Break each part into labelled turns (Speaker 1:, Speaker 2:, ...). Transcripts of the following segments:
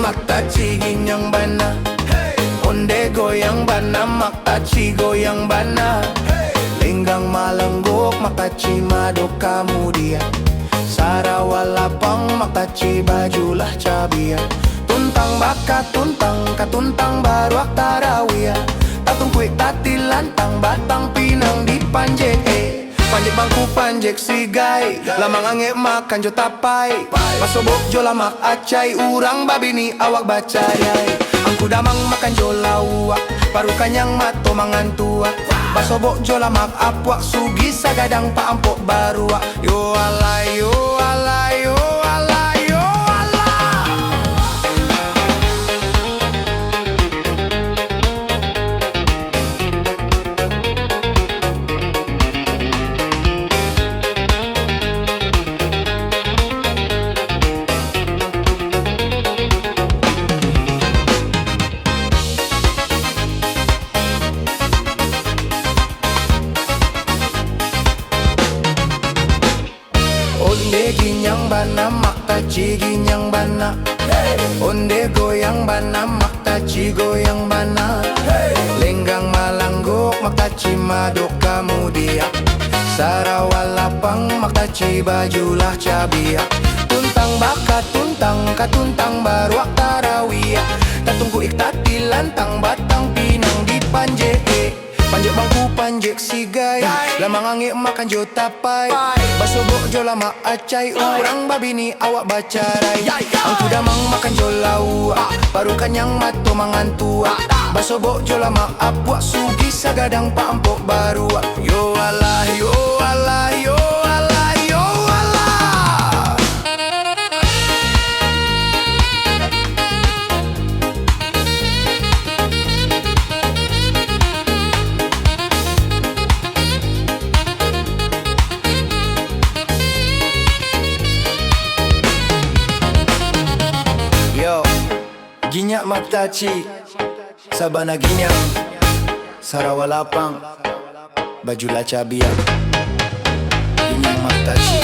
Speaker 1: maktaci ginyang bana. Onde goyang bana, maktaci goyang bana. Lenggang malenggok, maktaci madok kamu dia. Sarawalapang, maktaci bajulah cabia. Tuntang baka tuntang, katuntang baru aktarawia. Tatung kuik tati lantang, batang pinang di panjek. Panjek bangku panjek sigai, lamang ange makan jo tapai. Pasobok jo lamak acai, urang babini awak bacayai. Angku damang makan jo lawak, paru kanyang mato mangan tua. Pasobok jo lamak apuak, sugi sagadang pa ampok barua. Yo alai, yo alai, yo alai, yo alai. Onde ginyang bana, maktaci ginyang bana. Onde goyang bana, maktaci goyang bana. Lenggang malanggok, maktaci madok kamu dia. Sarawalapang, maktaci bajulah cabia. Tuntang baka tuntang, katuntang baru aktarawia. Tatungku iktati lantang, batang pinang di panjek. Panjek bangku panjek sigai, lamang ange makan jo tapai. Basobok jo lama acai, urang babini awak bacarai. Angku damang makan jo laua, paru kanyang mato mangan tua. Basobok jo lama apuak, sugi sagadang pa ampok barua. Yo alah, yo alah, yo alah, yo alah. Yo, ginyak maktaci, sabana ginyak. Sarawalapang, bajulah cabia. Ginyak maktaci.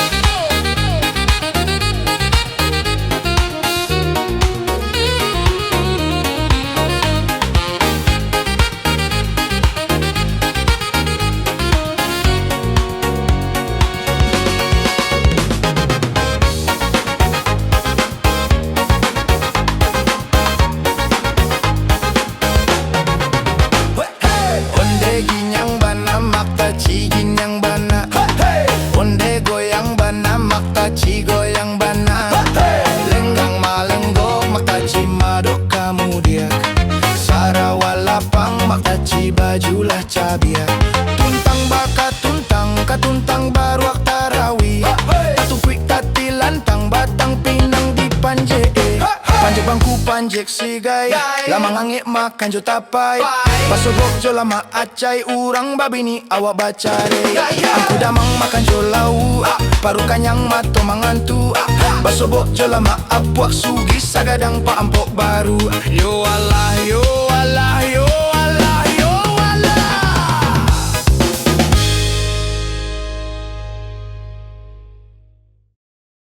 Speaker 1: Maktaci ginyang bana, onde goyang bana, maktaci goyang bana. Lenggang malenggok, maktaci madok kamu dia. Sarawalapang, maktaci bajulah cabia. Tuntang baka tuntang, katuntang baru aktarawi. Tatung kuik tati lantang, batang pinang di panjek. Panjek bangku panjek sigai, lamang ange makan jo tapai. Pasobok jo lama acai, urang babini awak bacare. Angku damang makan jo lau, paru kanyang mato mangan tua. Basobok jo lama apuak, sugi sagadang pa ampok baru. Yo